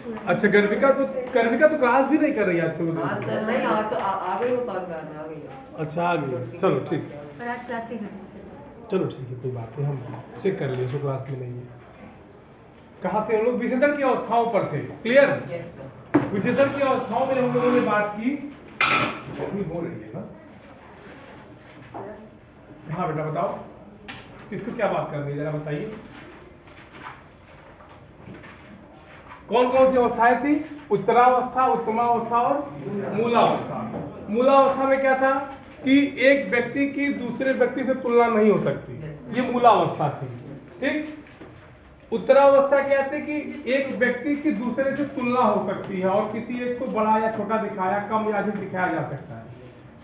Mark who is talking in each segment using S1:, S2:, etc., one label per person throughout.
S1: अच्छा गर्विका तो क्लास भी नहीं कर रही आजकल।
S2: हाँ सर, नहीं आज तो आ गई वो पास में आ गई।
S1: अच्छा आ गई, चलो ठीक है, चलो ठीक है, कोई बात नहीं, हम चेक कर लिए, क्लास में नहीं है। कहाँ थे हम लोग? विशेषण की अवस्थाओं पर थे, क्लियर? विशेषण की अवस्थाओं में हम लोगों ने बात की। गर्मी हो रही है ना? हाँ बेटा बताओ, किसको क्या बात करनी है, जरा बताइए। कौन कौन सी अवस्थाएं थी? उत्तरावस्था, उत्तमावस्था और मूलावस्था। मूलावस्था में क्या था कि एक व्यक्ति की दूसरे व्यक्ति से तुलना नहीं हो सकती, ये मूलावस्था थी, ठीक। उत्तरावस्था क्या थी कि एक व्यक्ति की दूसरे से तुलना हो सकती है और किसी एक को बड़ा या छोटा दिखाया, कम या अधिक दिखाया जा सकता है।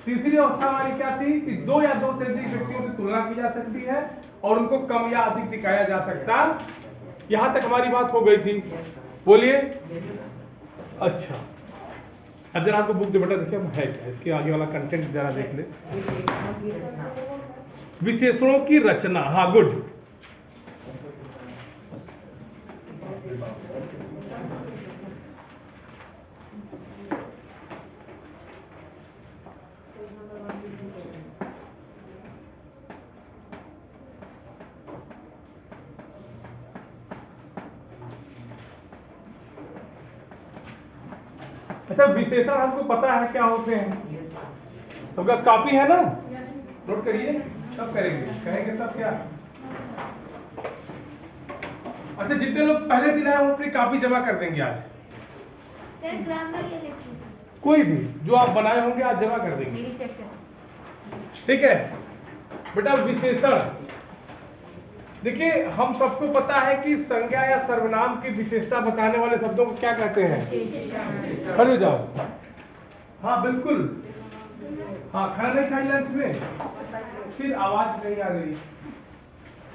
S1: तीसरी अवस्था हमारी क्या थी कि दो या दो से अधिक व्यक्तियों से तुलना की जा सकती है और उनको कम या अधिक दिखाया जा सकता। यहां तक हमारी बात हो गई थी, बोलिए। अच्छा अब जरा आपको बुक दे बेटा, देखिए है क्या इसके आगे वाला कंटेंट, जरा देख ले। विशेषणों की रचना, हाँ गुड। अच्छा विशेषण हमको पता है क्या होते हैं, सबका कॉपी है ना, नोट करिए, सब करेंगे, कहेंगे सब क्या। अच्छा जितने लोग पहले दिन आए वो अपनी कॉपी जमा कर देंगे आज। कोई भी जो आप बनाए होंगे आज जमा कर देंगे, ठीक है बेटा। विशेषण देखिए, हम सबको पता है कि संज्ञा या सर्वनाम की विशेषता बताने वाले शब्दों को क्या कहते हैं? खड़े हो जाओ, हाँ बिल्कुल, हाँ खड़ा नहीं था लंच में, फिर आवाज नहीं आ रही,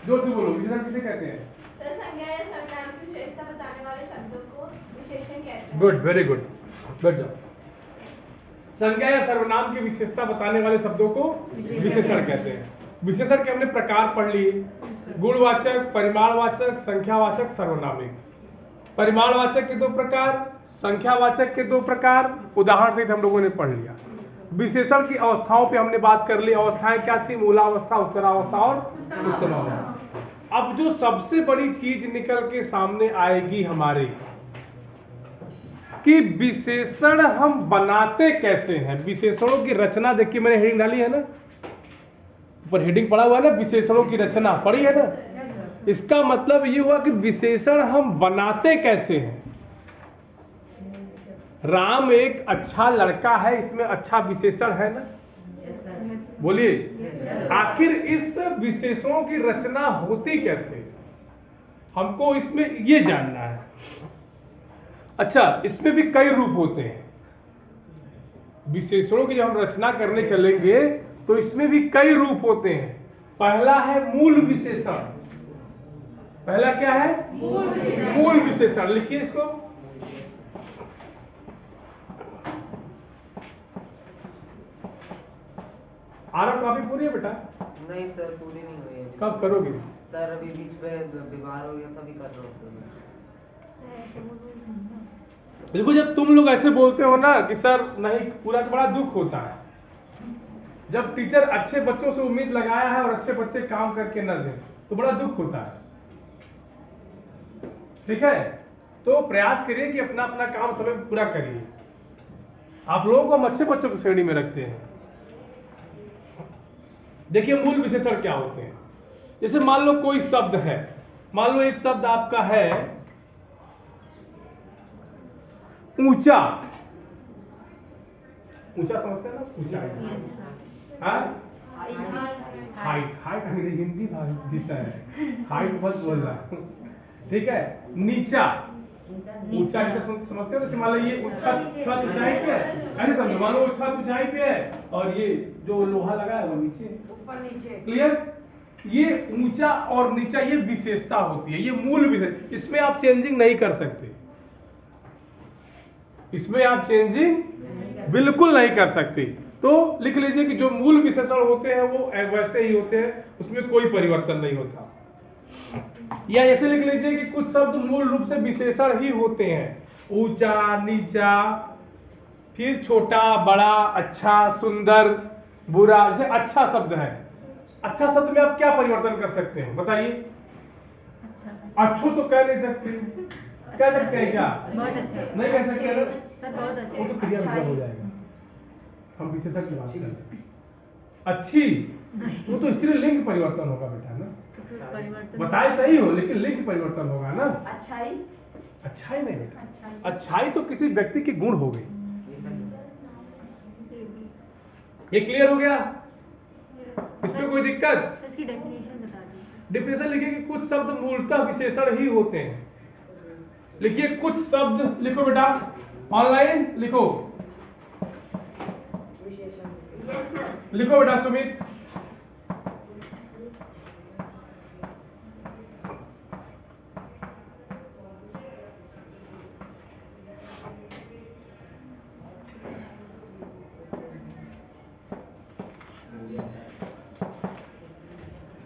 S1: जोर से बोलो। विशेषण किसे कहते हैं?
S3: सर संज्ञा या सर्वनाम की विशेषता बताने वाले शब्दों को विशेषण कहते हैं।
S1: गुड, वेरी गुड, बैठ जाओ। संज्ञा या सर्वनाम की विशेषता बताने वाले शब्दों को विशेषण कहते हैं। विशेषण के हमने प्रकार पढ़ लिए, गुणवाचक, परिमाणवाचक, संख्यावाचक, सर्वनामिक। परिमाणवाचक के दो प्रकार, संख्यावाचक के दो प्रकार, उदाहरण सहित हम लोगों ने पढ़ लिया। विशेषण की अवस्थाओं पे हमने बात कर ली, अवस्थाएं क्या थी? मूलावस्था, उत्तरावस्था और उत्तमावस्था। अब जो सबसे बड़ी चीज निकल के सामने आएगी हमारे कि विशेषण हम बनाते कैसे हैं। विशेषणों की रचना देखिए, मैंने हेडिंग डाली है ना, ऊपर हेडिंग पड़ा हुआ है ना, विशेषणों की रचना पढ़ी है ना। इसका मतलब ये हुआ कि विशेषण हम बनाते कैसे हैं। राम एक अच्छा लड़का है, इसमें अच्छा विशेषण है ना, बोलिए। आखिर इस विशेषणों की रचना होती कैसे, हमको इसमें ये जानना है। अच्छा इसमें भी कई रूप होते हैं विशेषणों की, जब हम रचना करने चलेंगे तो इसमें भी कई रूप होते हैं। पहला है मूल विशेषण। पहला क्या है? मूल विशेषण। लिखिए इसको, आरव कॉपी पूरी है बेटा?
S2: नहीं सर पूरी नहीं हुई है।
S1: कब करोगे?
S2: सर अभी बीच में बीमार हो गया था, अभी कर रहा हूँ सर।
S1: देखो जब तुम लोग ऐसे बोलते हो ना कि सर नहीं पूरा, तो बड़ा दुख होता है जब टीचर अच्छे बच्चों से उम्मीद लगाया है और अच्छे बच्चे काम करके न दें, तो बड़ा दुख होता है। ठीक है, तो प्रयास करिए कि अपना अपना काम समय पर पूरा करिए। आप लोगों को हम अच्छे बच्चों की श्रेणी में रखते हैं। देखिए मूल विशेषण क्या होते हैं। जैसे मान लो कोई शब्द है, मान लो एक शब्द आपका है ऊंचा। ऊंचा समझते हैं ना, ऊंचाई, हाइट। हाइट मेरी हिंदी भाषा है, हाइट मत बोलना, ठीक है। नीचा, ऊंचा समझते हो। मान लो ये छत ऊंचाई पे है, ऐसे समझो, मान लो छत ऊंचाई पे है और ये जो लोहा लगा है वो नीचे, ऊपर नीचे। क्लियर? ये ऊंचा और नीचा ये विशेषता होती है, ये मूल विशेष। इसमें आप चेंजिंग नहीं कर सकते, इसमें आप चेंजिंग बिल्कुल नहीं कर सकते। तो लिख लीजिए कि जो मूल विशेषण होते हैं वो वैसे ही होते हैं, उसमें कोई परिवर्तन नहीं होता। या ऐसे लिख लीजिए कि कुछ शब्द मूल रूप से विशेषण ही होते हैं, ऊंचा नीचा, फिर छोटा बड़ा, अच्छा सुंदर बुरा। जैसे अच्छा शब्द है, अच्छा शब्द में आप क्या परिवर्तन कर सकते हैं बताइए? अच्छो तो कह नहीं सकते, कह सकते हैं क्या?
S4: बहुत अच्छा,
S1: नहीं कह सकते ना?
S4: सर बहुत अच्छा।
S1: वो तो क्रिया विशेषण हो जाएगा, हम विशेषण की बात करते हैं। अच्छी, वो तो स्त्रीलिंग परिवर्तन होगा बेटा ना,
S4: परिवर्तन
S1: बताए सही हो लेकिन लिंग परिवर्तन होगा ना।
S3: अच्छाई,
S1: अच्छाई नहीं बेटा, अच्छाई तो किसी व्यक्ति की गुण हो गई। ये क्लियर हो गया? इसमें कोई दिक्कत?
S4: इसकी डेफिनेशन बता दीजिए।
S1: डिफिनेशन लिखिए कि कुछ शब्द मूलतः विशेषण ही होते हैं। लिखिए कुछ शब्द, लिखो बेटा ऑनलाइन लिखो, लिखो बेटा सुमित।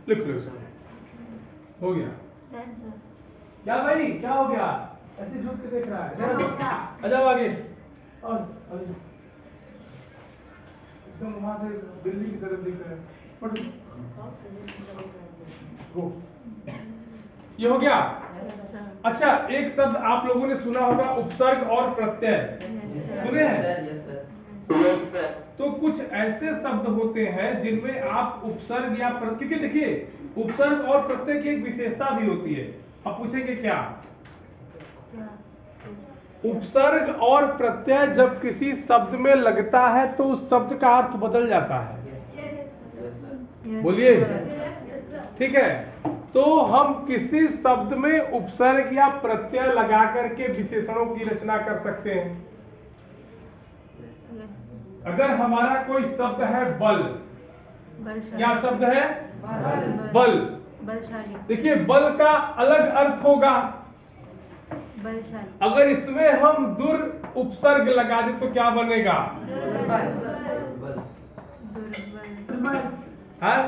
S1: लिख लो, हो गया। क्या भाई क्या हो गया? ऐसे झुक के देख रहा है? आ जाओ आगे, और एकदम वहां से दिल्ली की तरफ दिख रहा है। गो, ये हो गया। अच्छा, एक शब्द आप लोगों ने सुना होगा उपसर्ग और प्रत्यय, सुने हैं? तो कुछ ऐसे शब्द होते हैं जिनमें आप उपसर्ग या क्योंकि देखिए उपसर्ग और प्रत्यय की एक विशेषता भी होती है। अब पूछेंगे क्या? उपसर्ग और प्रत्यय जब किसी शब्द में लगता है तो उस शब्द का अर्थ बदल जाता है। बोलिए, ठीक है? तो हम किसी शब्द में उपसर्ग या प्रत्यय लगा करके विशेषणों की रचना कर सकते हैं। अगर हमारा कोई शब्द है बल, क्या शब्द है? बल।
S4: बलशाली।
S1: देखिए बल का अलग अर्थ होगा,
S4: बलशाली।
S1: अगर इसमें हम दुर उपसर्ग लगा दे तो क्या बनेगा?
S4: दुर्बल।
S1: हाँ?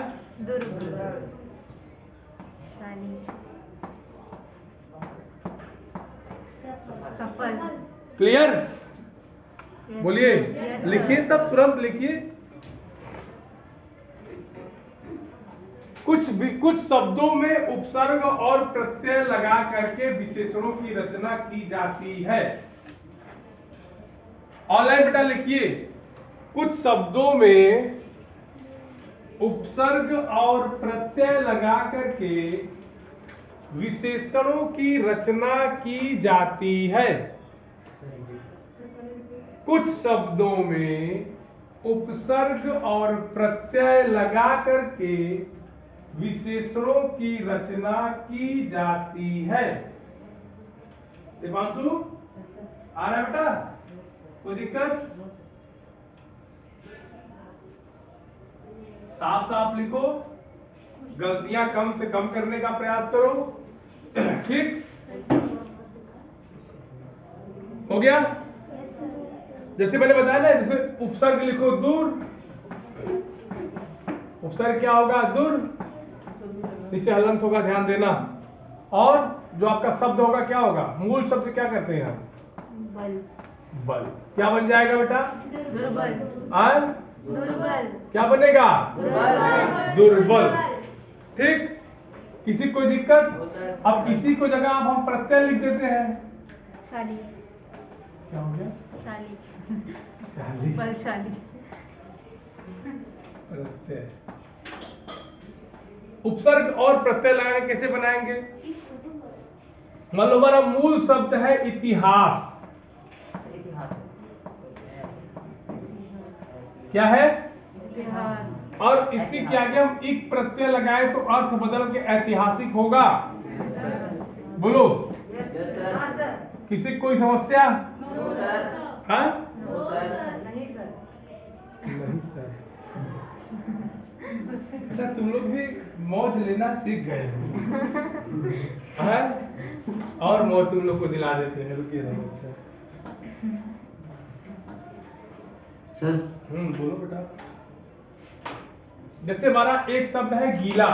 S4: सफल।
S1: क्लियर? बोलिए, लिखिए तब तुरंत लिखिए। कुछ शब्दों में उपसर्ग और प्रत्यय लगा करके विशेषणों की रचना की जाती है। ऑनलाइन बेटा लिखिए, कुछ शब्दों में उपसर्ग और प्रत्यय लगा करके विशेषणों की रचना की जाती है। कुछ शब्दों में उपसर्ग और प्रत्यय लगा करके विशेषणों की रचना की जाती है। दीपांशु आ रहा है बेटा? कोई दिक्कत? साफ साफ लिखो, गलतियां कम से कम करने का प्रयास करो। ठीक हो गया? जैसे मैंने बताया ना, जैसे उपसर्ग लिखो दूर, उपसर्ग क्या होगा? दूर, नीचे हलंत होगा, ध्यान देना। और जो आपका शब्द होगा क्या होगा? मूल शब्द क्या करते हैं?
S4: बल।
S1: बल। क्या बन जाएगा बेटा?
S4: दुर्बल।
S3: दुर्बल।
S1: क्या बनेगा? दुर्बल। ठीक, किसी कोई दिक्कत? अब इसी को जगह अब हम प्रत्यय लिख देते हैं।
S4: शाली।
S1: क्या हो गया?
S4: शाली।
S1: शाली।
S4: बलशाली।
S1: प्रत्यय, उपसर्ग और प्रत्यय लगाकर कैसे बनाएंगे? मान लो हमारा मूल शब्द है इतिहास, क्या है?
S4: इतिहास।
S1: और इसी के आगे हम एक प्रत्यय लगाए तो अर्थ बदल के ऐतिहासिक होगा। बोलो, किसी कोई समस्या? हाँ?
S3: नहीं सर।
S1: नहीं सर। अच्छा, तुम लोग भी मौज लेना सीख गए हो, हाँ? और मौज तुम लोग को दिला देते हैं, रुकिए रहो सर। बोलो बेटा। जैसे हमारा एक शब्द है गीला,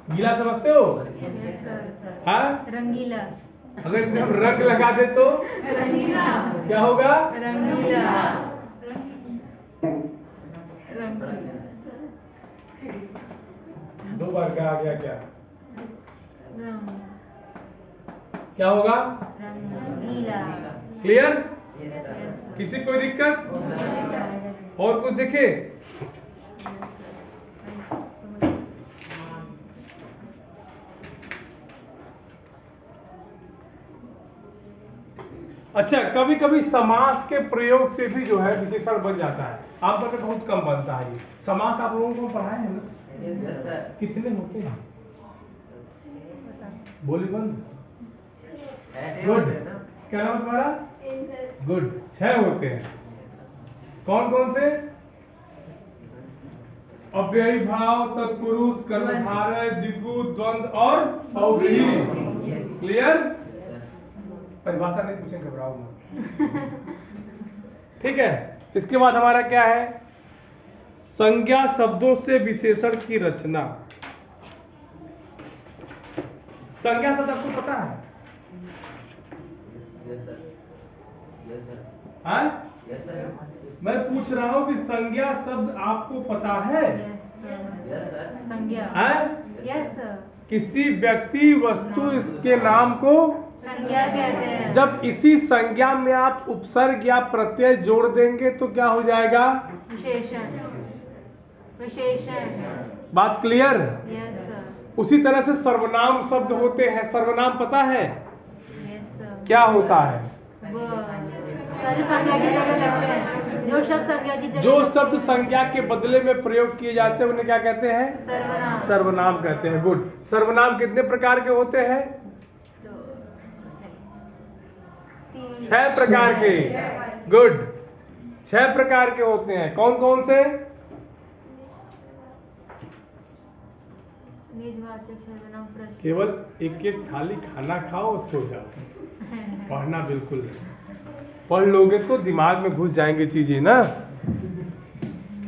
S1: गीला समझते हो?
S4: Yes sir.
S1: हाँ?
S4: रंगीला।
S1: अगर इसमें हम रंग लगा दे तो
S4: रंगीला।
S1: क्या होगा?
S4: रंगीला।
S1: दो बार क्या आ गया? क्या
S4: रंग।
S1: क्या होगा?
S4: रंगीला।
S1: क्लियर?
S2: Yes, sir.
S1: किसी कोई दिक्कत
S2: No, sir.
S1: और कुछ देखे? अच्छा, कभी कभी समास के प्रयोग से भी जो है विशेषण बन जाता है। आमतौर पर बहुत कम बनता है ये समास। आप लोगों को पढ़ाए हैं ना?
S2: Yes, sir.
S1: कितने होते हैं? बोली बंद।
S2: Good.
S1: क्या नाम है तुम्हारा?
S3: एंजल।
S1: गुड। 6 होते हैं। कौन कौन से? अव्ययी भाव, तत्पुरुष, कर्मधारय, द्विगु, द्वंद्व और बहुव्रीहि।
S2: Yes.
S1: क्लियर?
S2: Yes, sir.
S1: परिभाषा नहीं पूछें, घबराओ मत। ठीक है। इसके बाद हमारा क्या है? संज्ञा शब्दों से विशेषण की रचना। संज्ञा शब्द आपको पता है?
S2: Yes, sir. Yes, sir.
S1: हाँ?
S2: Yes, sir.
S1: मैं पूछ रहा हूँ कि संज्ञा शब्द आपको पता है?
S2: Yes, sir.
S4: संज्ञा।
S1: हाँ?
S4: Yes sir.
S1: किसी व्यक्ति वस्तु के नाम को
S4: संज्ञा कहते हैं।
S1: जब इसी संज्ञा में आप उपसर्ग या प्रत्यय जोड़ देंगे तो क्या हो जाएगा?
S4: विशेषण। विशेषण।
S1: बात क्लियर?
S4: Yes sir.
S1: उसी तरह से सर्वनाम शब्द होते हैं। सर्वनाम पता है
S4: यस सर।
S1: क्या होता है?
S4: वो सारी संज्ञा की जगह लगते हैं। जो शब्द संज्ञा की जगह
S1: जो
S4: लगते
S1: शब्द
S4: हैं।
S1: संज्ञा के बदले में प्रयोग किए जाते हैं उन्हें क्या कहते हैं?
S4: सर्वनाम।
S1: सर्वनाम कहते हैं। गुड। सर्वनाम कितने प्रकार के होते हैं? 6 प्रकार के। गुड। 6 प्रकार के होते हैं। कौन कौन से?
S4: निजवाचक सर्वनाम प्रश्न।
S1: केवल एक एक थाली खाना खाओ और सो जाओ। पढ़ना बिल्कुल नहीं। पढ़ लोगे तो दिमाग में घुस जाएंगे चीजें ना।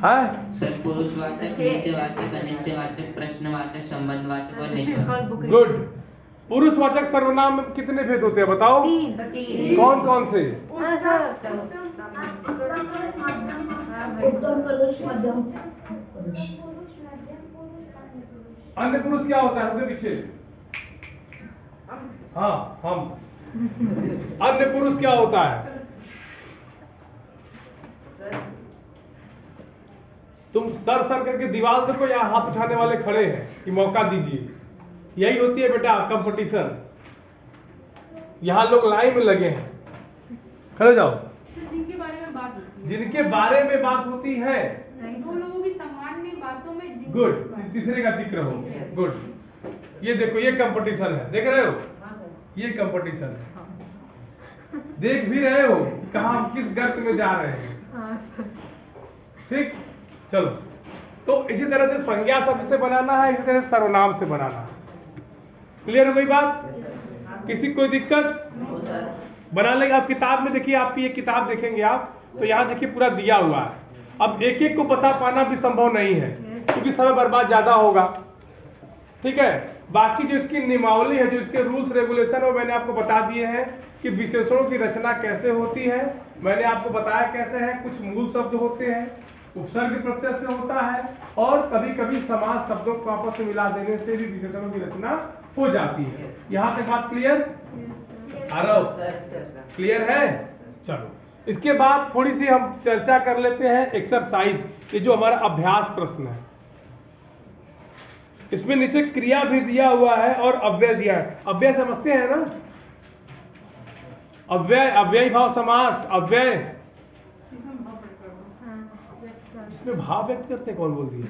S1: हाँ?
S5: सर पुरुषवाचक, निश्चयवाचक, अनिश्चयवाचक, प्रश्नवाचक, संबंधवाचक और निश्चयवाचक।
S1: गुड। पुरुषवाचक सर्वनाम में कितने भेद होते हैं बताओ?
S4: 3।
S1: कौन कौन से?
S4: हाँ सर।
S1: अन्य पुरुष क्या होता है? हमसे पीछे। हाँ, हम। अन्य पुरुष क्या होता है? तुम सर सर करके दीवार देखो, यहाँ हाथ उठाने वाले खड़े हैं कि मौका दीजिए। यही होती है बेटा कंपटीशन। यहाँ लोग लाइन में लगे हैं। खड़े जाओ।
S6: जिनके बारे में बात होती है,
S1: जिनके बारे में बात होती है।
S6: दो लोगों की सामान्य बातों में
S1: गुड। तीसरे का जिक्र हो। गुड। ये देखो, ये कंपटीशन है। देख रहे हो? ये कंपटीशन है। देख भी रहे हो कहाँ किस गर्त में जा रहे हैं। ठीक, चलो। तो इसी तरह से संज्ञा शब्द से बनाना है, इसी तरह से सर्वनाम से बनाना है। क्लियर हो गई बात? किसी कोई दिक्कत?
S2: No, sir.
S1: बना लेंगे। आप किताब में देखिए, आपकी ये किताब देखेंगे आप तो यहाँ देखिए पूरा दिया हुआ है। अब एक एक को बता पाना भी संभव नहीं है क्योंकि समय बर्बाद ज्यादा होगा। ठीक है। बाकी जो इसकी नियमावली है, जो इसके रूल्स रेगुलेशन है, मैंने आपको बता दिए हैं कि विशेषणों की रचना कैसे होती है। मैंने आपको बताया कैसे है। कुछ मूल शब्द होते हैं, उपसर्ग प्रत्यय से होता है, और कभी कभी समास शब्दों को आपस में मिला देने से भी विशेषणों की रचना हो जाती है। यहाँ तक बात clear? Aarav
S2: Sir, sir, sir.
S1: Clear है? चलो, इसके बाद थोड़ी सी हम चर्चा कर लेते हैं एक्सरसाइज। ये जो हमारा अभ्यास प्रश्न है, इसमें नीचे क्रिया भी दिया हुआ है और अव्यय दिया है। अव्यय समझते हैं ना? अव्यय, अव्ययी भाव समास, अव्यय इसमें भाव व्यक्त करते हैं। कौन बोल दिया?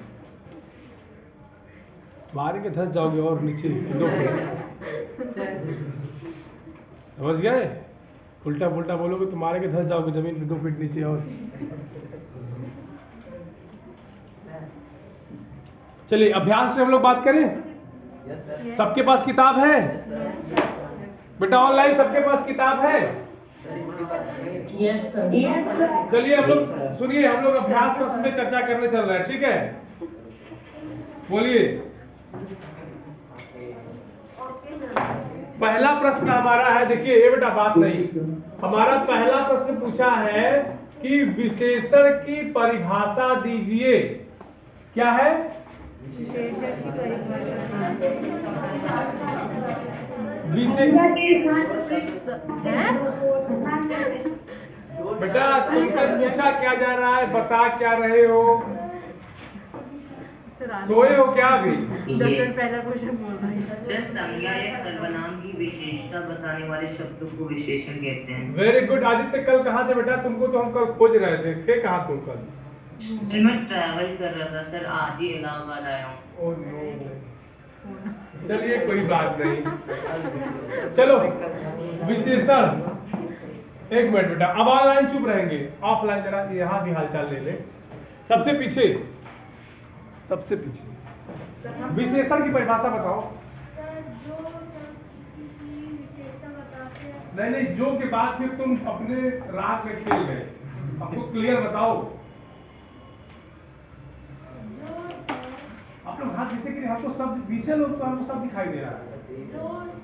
S1: बाहर के धस जाओगे और नीचे 2 फीट। समझ गए? उल्टा पुल्टा बोलोगे तो मारे के धस जाओगे जमीन पे 2 फीट नीचे। और चलिए अभ्यास में हम लोग बात करें।
S2: Yes, sir.
S1: सबके पास किताब है?
S2: Yes, sir.
S1: बेटा ऑनलाइन सबके पास किताब है?
S2: Sir, इसके पास नहीं।
S1: चलिए हम लोग सुनिए, हम लोग अभ्यास प्रश्न में चर्चा करने चल रहे हैं। ठीक है, बोलिए। पहला प्रश्न हमारा है, देखिए ये बेटा बात नहीं, हमारा पहला प्रश्न पूछा है कि विशेषण की परिभाषा दीजिए। क्या है?
S4: विशेषण की परिभाषा
S1: बेटा तुमसे पूछा क्या जा रहा है, बता क्या रहे हो? सोए हो क्या अभी?
S4: 10 मिनट पहला क्वेश्चन बोल रहा है।
S5: सर, संज्ञा या सर्वनाम की विशेषता बताने वाले शब्दों को विशेषण कहते हैं।
S1: वेरी गुड आदित्य, कल कहाँ थे बेटा? तुमको तो हम कल खोज रहे थे कहाँ तुम कल?
S5: सर मैं ट्रैवल कर रहा था सर, आज ही इलाहाबाद आया हूँ।
S1: ओह नो, चलिए कोई बात नहीं। चलो विशेषण, एक मिनट बेटा, अब ऑनलाइन चुप रहेंगे, ऑफलाइन जरा यहाँ भी हालचाल ले ले। सबसे पीछे विशेषण की परिभाषा बताओ। नहीं, जो के बाद फिर तुम अपने राग में खेल गए, आपको क्लियर बताओ। आप लोग हाथ देते कि हमको शब्द विषय लोग तो हमको सब दिखाई दे रहा है,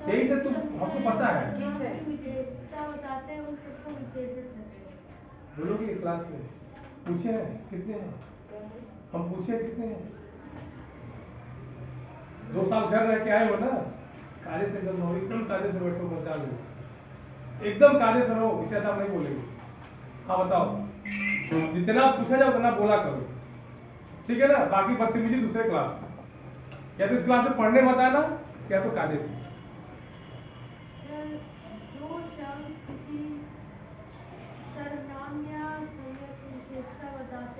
S1: यही से तुम हमको पता है। बोलोगे क्लास में पूछे हैं कितने हैं? हम पूछे कितने हैं? 2 साल घर रह के आए हो ना, कायदे से एकदम रहो, एकदम कायदे से बैठो, बचा लो, एकदम कायदे से रहो, विषय आप नहीं बोलेंगे। हाँ बताओ, जितना पूछा जाए उतना बोला करो, ठीक है ना? बाकी बदतमीजी दूसरे क्लास में, या तो इस क्लास में पढ़ने मत आना, या तो कायदे से।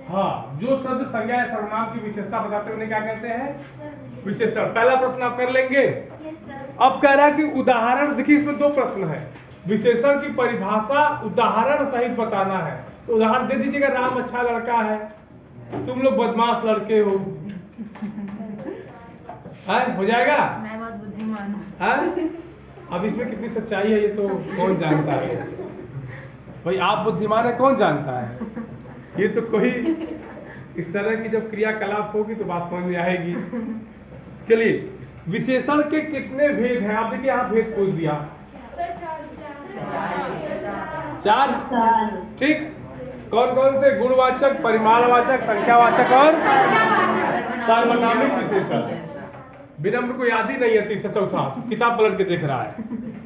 S1: हाँ, जो शब्द संज्ञा या सर्वनाम की विशेषता बताते हैं उन्हें क्या कहते हैं? विशेषण। पहला प्रश्न आप कर लेंगे। अब कह रहा है कि उदाहरण, देखिए इसमें 2 प्रश्न है, विशेषण की परिभाषा उदाहरण सहित बताना है। तो उदाहरण दे दीजिएगा, राम अच्छा लड़का है, तुम लोग बदमाश लड़के हो, हो जाएगा?
S4: मैं बहुत बुद्धिमान हूँ।
S1: अब इसमें कितनी सच्चाई है ये तो कौन जानता है भाई, आप बुद्धिमान है कौन जानता है? ये तो कोई इस तरह की जब क्रियाकलाप होगी तो बात समझ में आएगी। चलिए, विशेषण के कितने भेद हैं? आप देखिए यहाँ भेद खोज दिया, 4, ठीक। कौन कौन से? गुणवाचक, परिमाणवाचक, संख्यावाचक और सार्वनामिक विशेषण। विनम्र को याद ही नहीं है तीसरा चौथा, किताब पलट के देख रहा है।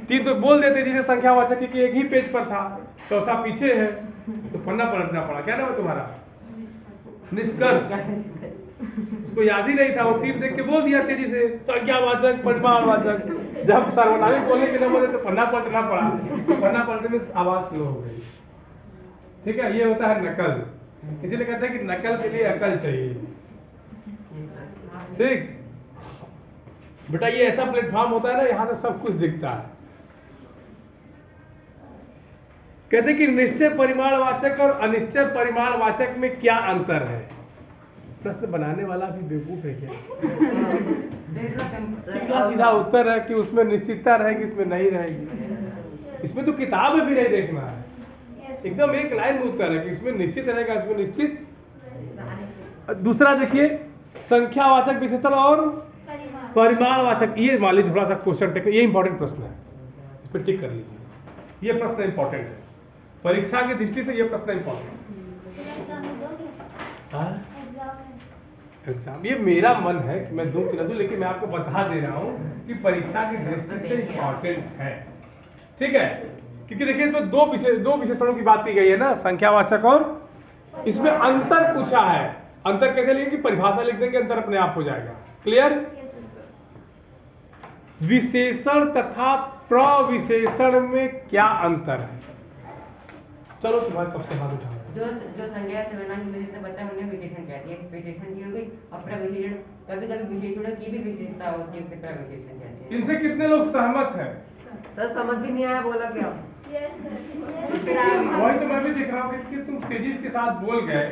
S1: 3 तो बोल देते जिसे संख्यावाचक की एक ही पेज पर था, चौथा पीछे है, तो पन्ना पलटना पड़ा। क्या नाम है तुम्हारा? निष्कर्ष। उसको याद ही नहीं था, वो 3 देख के बोल दिया तेजी से, संख्यावाचक, परिमाणवाचक। जब सार्वनामिक बोलने के लिए बोले तो पन्ना पलटना पड़ा, पन्ना पलटने में आवाज स्लो हो गई। ठीक है, ये होता है नकल, इसीलिए कहते हैं कि नकल के लिए अकल चाहिए। ठीक बेटा, ये ऐसा प्लेटफॉर्म होता है ना, यहाँ से सब कुछ दिखता है। कहते कि निश्चय परिमाणवाचक और अनिश्चय परिमाणवाचक में क्या अंतर है? प्रश्न बनाने वाला भी बेवकूफ है क्या? सीधा सीधा उत्तर है कि उसमें निश्चितता रहेगी, इसमें नहीं रहेगी। इसमें तो किताब में भी नहीं देखना है, एकदम एक लाइन में उत्तर है कि इसमें निश्चित रहेगा, इसमें निश्चित। दूसरा देखिए, संख्यावाचक विशेषण और परिमाणवाचक। ये मान लीजिए थोड़ा सा क्वेश्चन टेक, ये इंपॉर्टेंट प्रश्न है, इस पर टिक कर लीजिए। ये प्रश्न इंपॉर्टेंट है, परीक्षा की दृष्टि से ये प्रश्न इंपॉर्टेंट है। एग्जाम, ये मेरा मन है कि मैं दूं कि न दूं, लेकिन मैं आपको बता दे रहा हूं कि परीक्षा की दृष्टि से इंपॉर्टेंट है। ठीक है, क्योंकि देखिए इसमें दो विशेषणों की बात की गई है ना, संख्यावाचक और इसमें अंतर पूछा है। अंतर कैसे लिखेंगे? परिभाषा लिख देंगे, अंतर अपने आप हो जाएगा। क्लियर? विशेषण तथा प्रविशेषण में क्या अंतर है? चलो तुम्हारे कब से हाथ उठाओ।
S7: जो संज्ञा सर्वनाम की विशेषता बताए उन्हें विशेषण कहते हैं। विशेषण की होगी और प्रविशेषण, कभी-कभी विशेषणों की भी विशेषता होती है, उसे प्रविशेषण कहते हैं।
S1: इनसे कितने लोग सहमत हैं?
S2: सर समझ ही नहीं आया, बोला क्या?
S1: वही तो मैं भी देख रहा हूँ कि तुम तेजी के साथ बोल गए।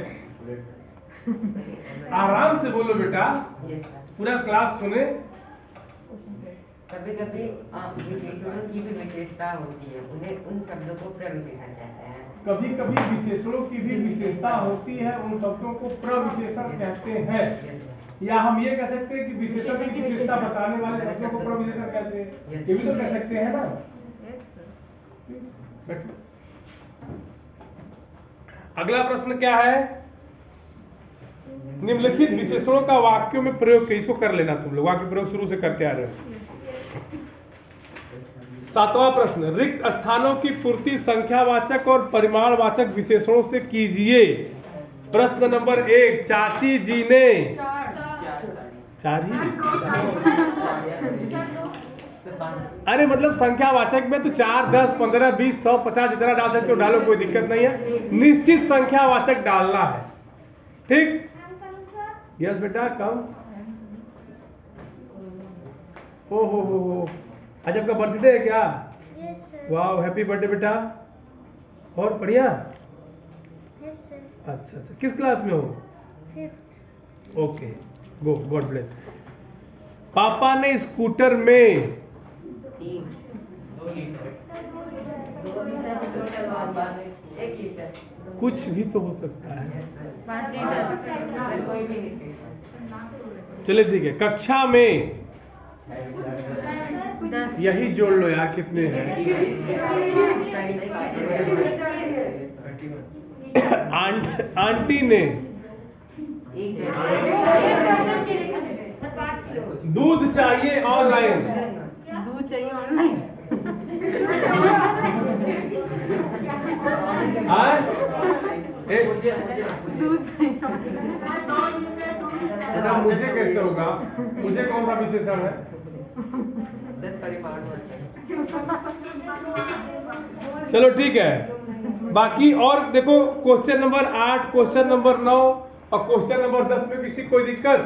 S1: आराम से बोलो बेटा, पूरा क्लास सुने।
S7: कभी-कभी विशेषणों की भी विशेषता होती है, उन्हें उन शब्दों को प्रविशेषण कहते हैं।
S1: कभी-कभी विशेषणों की भी विशेषता होती है, उन शब्दों को प्रविशेषण कहते हैं। या हम ये कह सकते हैं कि विशेषण की विशेषता बताने वाले शब्दों को प्रविशेषण कहते हैं, ये भी तो कह सकते हैं ना। बैठो। अगला प्रश्न क्या है, निम्नलिखित विशेषणों का वाक्यों में प्रयोग, इसको कर लेना तुम लोग, वाक्य प्रयोग शुरू से करते आ रहे हो। 7वां प्रश्न, रिक्त स्थानों की पूर्ति संख्यावाचक और परिमाणवाचक विशेषणों से कीजिए। प्रश्न नंबर 1, चाची जी ने चार ही, अरे मतलब संख्यावाचक में तो 4, 10, 15, 20, 100, 50 जितना डाल सकते हो डालो, कोई दिक्कत नहीं है। निश्चित संख्यावाचक डालना है, ठीक। यस बेटा कम। ओ हो, आज आपका बर्थडे है क्या? वाह, हैप्पी बर्थडे बेटा। और बढ़िया। अच्छा, किस क्लास में हो?
S4: 5th।
S1: ओके, गो, गॉड ब्लेस। पापा ने स्कूटर में
S7: 2 लीटर 1 लीटर
S1: कुछ भी तो हो सकता है।
S4: 5 लीटर।
S7: कोई भी नहीं।
S1: चलिए ठीक है, कक्षा में
S4: 10।
S1: यही जोड़ लो यार, कितने हैं। आंटी ने दूध चाहिए ऑनलाइन।
S4: दूध चाहिए ऑनलाइन। दूध चाहिए।
S1: मुझे कैसे होगा, मुझे कौन सा विशेषण है? चलो ठीक है, बाकी और देखो क्वेश्चन नंबर 8, क्वेश्चन नंबर 9 और क्वेश्चन नंबर 10 में किसी कोई दिक्कत?